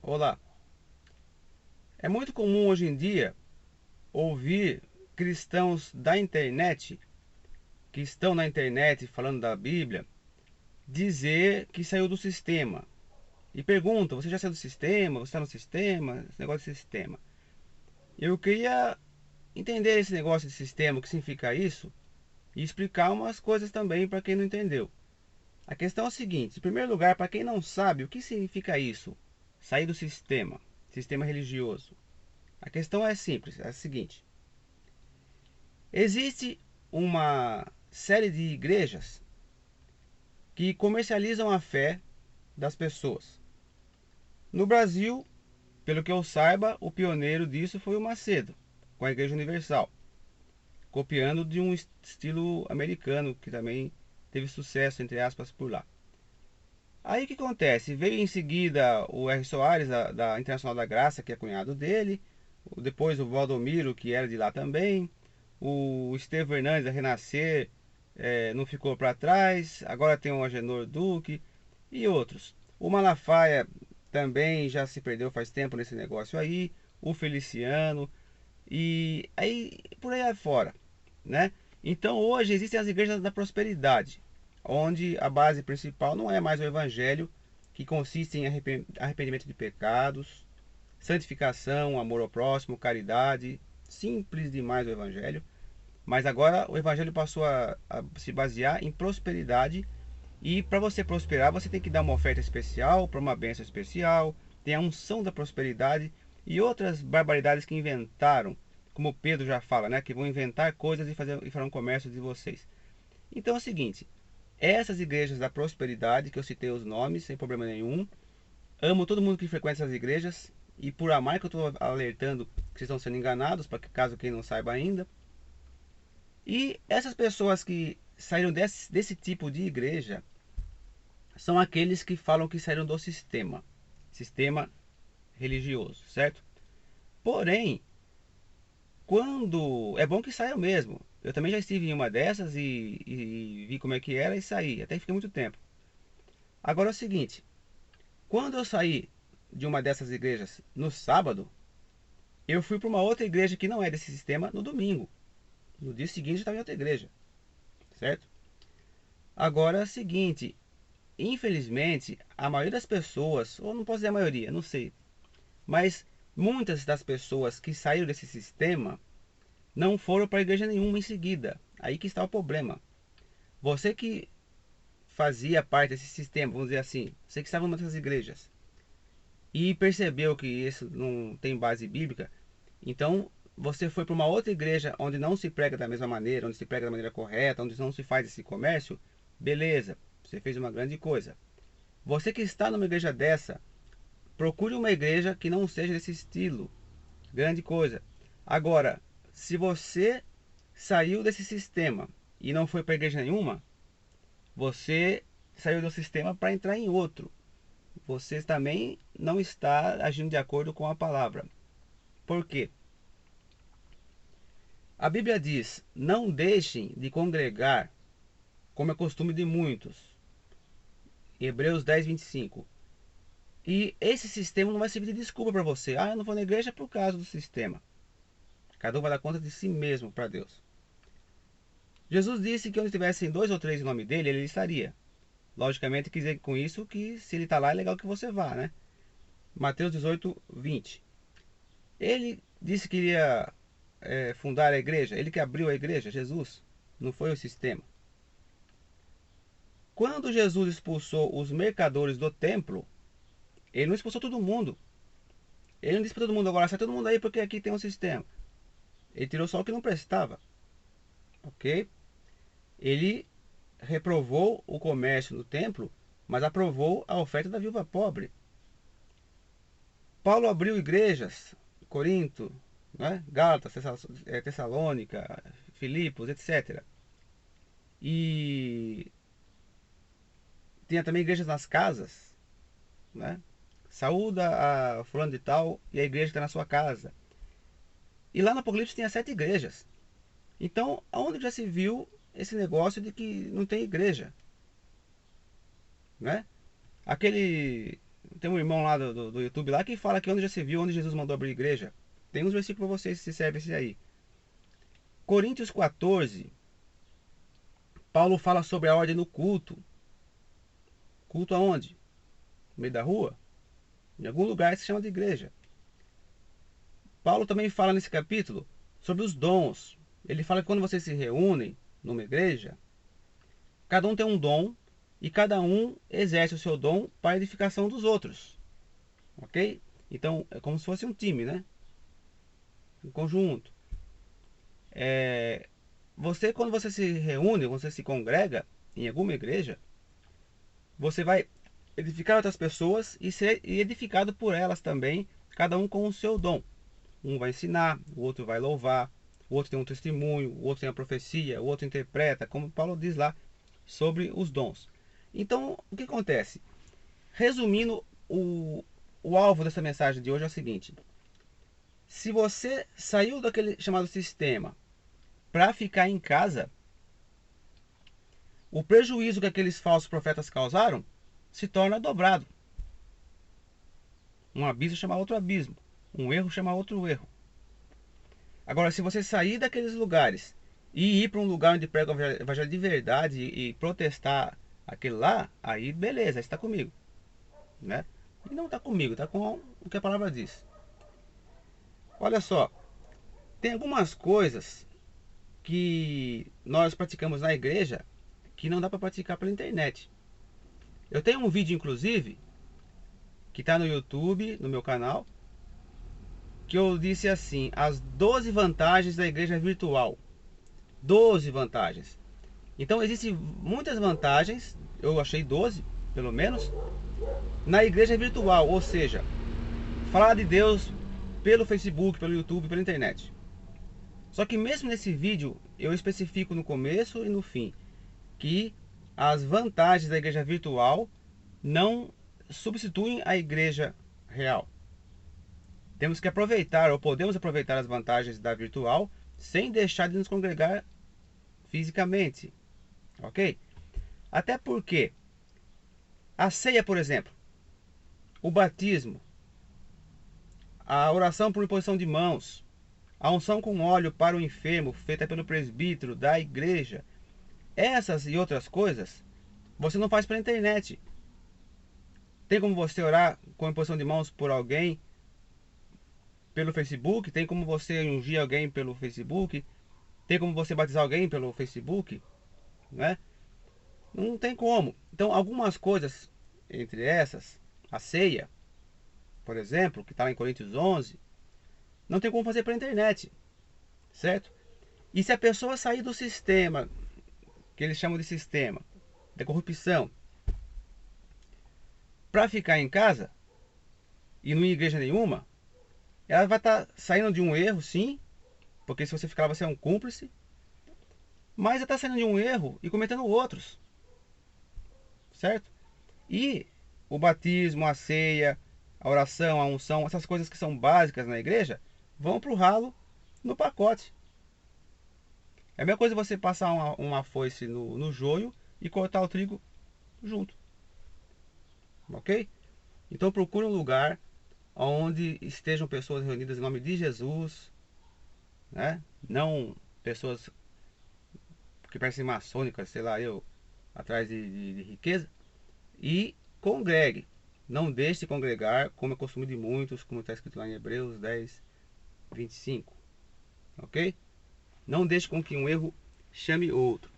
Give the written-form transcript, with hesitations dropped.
Olá. É muito comum hoje em dia ouvir cristãos da internet, que estão na internet falando da Bíblia, dizer que saiu do sistema. E perguntam: você já saiu do sistema? Você está no sistema? Esse negócio de sistema. Eu queria entender esse negócio de sistema, o que significa isso, e explicar umas coisas também para quem não entendeu. A questão é a seguinte: em primeiro lugar, para quem não sabe o que significa isso, sair do sistema, sistema religioso. A questão é simples, é a seguinte: existe uma série de igrejas que comercializam a fé das pessoas. No Brasil, pelo que eu saiba, o pioneiro disso foi o Macedo, com a Igreja Universal, copiando de um estilo americano que também teve sucesso, entre aspas, por lá. Aí o que acontece? Veio em seguida o R. Soares, da Internacional da Graça, que é cunhado dele, depois o Valdomiro, que era de lá também, o Estevão Hernandes, da Renascer, não ficou para trás, agora tem o Agenor Duque e outros. O Malafaia também já se perdeu faz tempo nesse negócio aí, o Feliciano, e aí por aí afora, né? Então hoje existem as igrejas da prosperidade, onde a base principal não é mais o evangelho, que consiste em arrependimento de pecados, santificação, amor ao próximo, caridade, simples demais o evangelho, mas agora o evangelho passou a se basear em prosperidade, e para você prosperar, você tem que dar uma oferta especial, para uma bênção especial, tem a unção da prosperidade e outras barbaridades que inventaram, como Pedro já fala, né? Que vão inventar coisas e farão comércio de vocês. Então é o seguinte: essas igrejas da prosperidade, que eu citei os nomes, sem problema nenhum, amo todo mundo que frequenta essas igrejas, e por amar que eu estou alertando que vocês estão sendo enganados, para que caso quem não saiba ainda. E essas pessoas que saíram desse tipo de igreja são aqueles que falam que saíram do sistema religioso, certo? Porém, quando é bom que saiam mesmo. Eu também já estive em uma dessas e vi como é que era e saí, até que fiquei muito tempo. Agora é o seguinte: quando eu saí de uma dessas igrejas no sábado, eu fui para uma outra igreja que não é desse sistema no domingo. No dia seguinte eu estava em outra igreja, certo? Agora é o seguinte: infelizmente, a maioria das pessoas, ou não posso dizer a maioria, não sei, mas muitas das pessoas que saíram desse sistema não foram para igreja nenhuma em seguida. Aí que está o problema. Você que fazia parte desse sistema, vamos dizer assim, você que estava numa dessas igrejas e percebeu que isso não tem base bíblica, então você foi para uma outra igreja onde não se prega da mesma maneira, onde se prega da maneira correta, onde não se faz esse comércio, beleza, você fez uma grande coisa. Você que está numa igreja dessa, procure uma igreja que não seja desse estilo. Grande coisa. Agora, se você saiu desse sistema e não foi para igreja nenhuma, você saiu do sistema para entrar em outro. Você também não está agindo de acordo com a palavra. Por quê? A Bíblia diz: não deixem de congregar, como é costume de muitos. Hebreus 10, 25. E esse sistema não vai servir de desculpa para você. Ah, eu não vou na igreja por causa do sistema. Cada um vai dar conta de si mesmo para Deus. Jesus disse que onde tivessem dois ou três em nome dele, ele estaria. Logicamente, quer dizer com isso que se ele está lá, é legal que você vá, né? Mateus 18, 20. Ele disse que iria fundar a igreja, ele que abriu a igreja, Jesus, não foi o sistema. Quando Jesus expulsou os mercadores do templo, ele não expulsou todo mundo. Ele não disse para todo mundo: agora sai todo mundo aí porque aqui tem um sistema. Ele tirou só o que não prestava, ok? Ele reprovou o comércio no templo, mas aprovou a oferta da viúva pobre. Paulo abriu igrejas, Corinto, né? Gálatas, Tessalônica, Filipos, etc. E tinha também igrejas nas casas, né? Saúda a fulano de tal e a igreja está na sua casa. E lá no Apocalipse tinha 7 igrejas. Então, aonde já se viu esse negócio de que não tem igreja, né? Aquele tem um irmão lá do YouTube lá que fala que onde já se viu, onde Jesus mandou abrir igreja. Tem uns versículos para vocês se serve esse aí. Coríntios 14, Paulo fala sobre a ordem no culto. Culto aonde? No meio da rua? Em algum lugar que se chama de igreja. Paulo também fala nesse capítulo sobre os dons. Ele fala que quando vocês se reúnem numa igreja, cada um tem um dom e cada um exerce o seu dom para a edificação dos outros. Ok? Então é como se fosse um time, né? Um conjunto. Você, quando você se reúne, quando você se congrega em alguma igreja, você vai edificar outras pessoas e ser edificado por elas também, cada um com o seu dom. Um vai ensinar, o outro vai louvar, o outro tem um testemunho, o outro tem a profecia, o outro interpreta, como Paulo diz lá sobre os dons. Então, o que acontece? Resumindo, o alvo dessa mensagem de hoje é o seguinte: se você saiu daquele chamado sistema para ficar em casa, o prejuízo que aqueles falsos profetas causaram se torna dobrado. Um abismo chama outro abismo, um erro chama outro erro. Agora, se você sair daqueles lugares e ir para um lugar onde prega o evangelho de verdade e protestar aquele lá, aí beleza, está comigo, né? E não está comigo, está com o que a palavra diz. Olha só, tem algumas coisas que nós praticamos na igreja que não dá para praticar pela internet. Eu tenho um vídeo, inclusive, que está no YouTube, no meu canal, que eu disse assim: as 12 vantagens da igreja virtual. 12 vantagens. Então existem muitas vantagens, eu achei 12, pelo menos, na igreja virtual, ou seja, falar de Deus pelo Facebook, pelo YouTube, pela internet. Só que mesmo nesse vídeo eu especifico no começo e no fim que as vantagens da igreja virtual não substituem a igreja real. Temos que aproveitar, ou podemos aproveitar as vantagens da virtual sem deixar de nos congregar fisicamente, ok? Até porque a ceia, por exemplo, o batismo, a oração por imposição de mãos, a unção com óleo para o enfermo feita pelo presbítero da igreja, essas e outras coisas você não faz pela internet. Tem como você orar com imposição de mãos por alguém pelo Facebook? Tem como você ungir alguém pelo Facebook? Tem como você batizar alguém pelo Facebook? Né? Não tem como. Então, algumas coisas, entre essas, a ceia, por exemplo, que está lá em Coríntios 11, não tem como fazer pela internet, certo? E se a pessoa sair do sistema, que eles chamam de sistema, da corrupção, para ficar em casa e não ir em igreja nenhuma, ela vai estar saindo de um erro, sim, porque se você ficar lá, você é um cúmplice, mas ela está saindo de um erro e cometendo outros, certo? E o batismo, a ceia, a oração, a unção, essas coisas que são básicas na igreja, vão para o ralo no pacote. É a mesma coisa você passar uma foice no joio e cortar o trigo junto. Ok? Então procure um lugar onde estejam pessoas reunidas em nome de Jesus, né? Não pessoas que parecem maçônicas, sei lá, eu, atrás de riqueza. E congregue. Não deixe de congregar, como é costume de muitos, como está escrito lá em Hebreus 10, 25. Ok? Não deixe com que um erro chame outro.